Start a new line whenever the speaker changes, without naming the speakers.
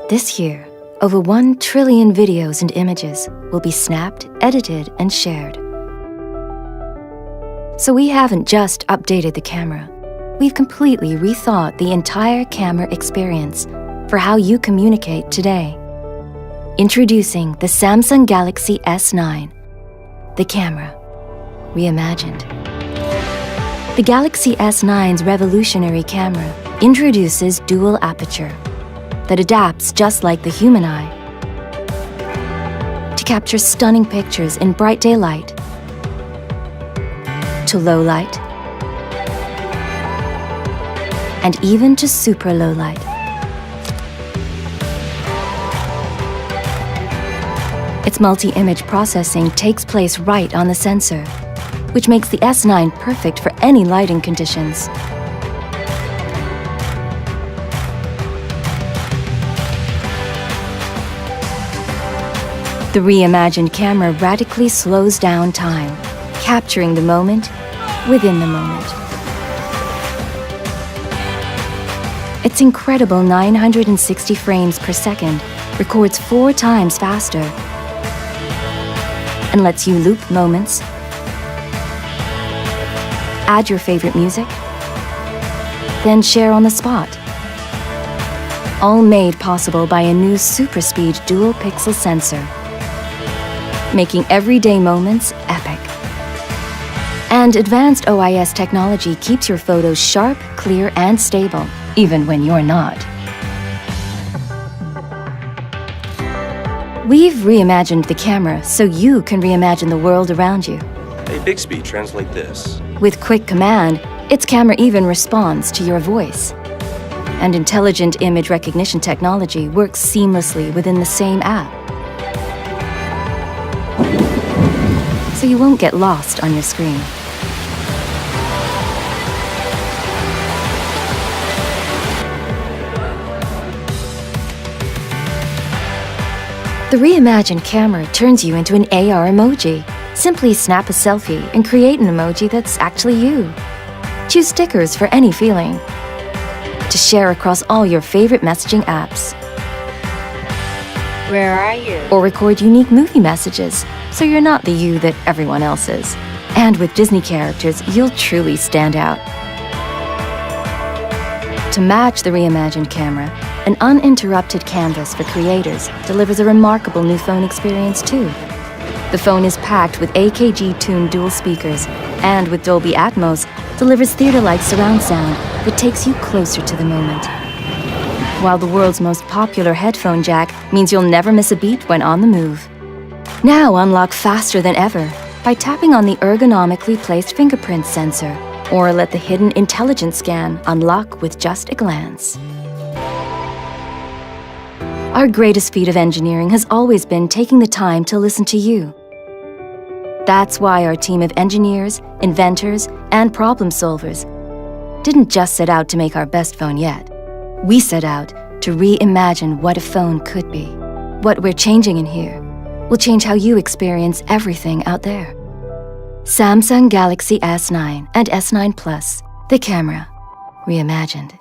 This year, over 1 trillion videos and images will be snapped, edited, and shared. So we haven't just updated the camera. We've completely rethought the entire camera experience for how you communicate today. Introducing the Samsung Galaxy S9, the camera, reimagined. The Galaxy S9's revolutionary camera introduces dual aperture that adapts just like the human eye to capture stunning pictures in bright daylight, to low light, and even to super low light. Its multi-image processing takes place right on the sensor, which makes the S9 perfect for any lighting conditions. The reimagined camera radically slows down time, capturing the moment within the moment. Its incredible 960 frames per second records 4 times faster and lets you loop moments, add your favorite music, then share on the spot. All made possible by a new super speed dual pixel sensor, making everyday moments epic. And advanced OIS technology keeps your photos sharp, clear, and stable, even when you're not. We've reimagined the camera so you can reimagine the world around you.
Hey Bixby, translate this.
With quick command, its camera even responds to your voice. And intelligent image recognition technology works seamlessly within the same app, so you won't get lost on your screen. The reimagined camera turns you into an AR emoji. Simply snap a selfie and create an emoji that's actually you. Choose stickers for any feeling, to share across all your favorite messaging apps.
Where are you?
Or record unique movie messages, so you're not the you that everyone else is. And with Disney characters, you'll truly stand out. To match the reimagined camera, an uninterrupted canvas for creators delivers a remarkable new phone experience too. The phone is packed with AKG-tuned dual speakers, and with Dolby Atmos, delivers theater-like surround sound that takes you closer to the moment. While the world's most popular headphone jack means you'll never miss a beat when on the move. Now unlock faster than ever by tapping on the ergonomically placed fingerprint sensor, or let the hidden intelligence scan unlock with just a glance. Our greatest feat of engineering has always been taking the time to listen to you. That's why our team of engineers, inventors, and problem solvers didn't just set out to make our best phone yet. We set out to reimagine what a phone could be. What we're changing in here will change how you experience everything out there. Samsung Galaxy S9 and S9 Plus, the camera, reimagined.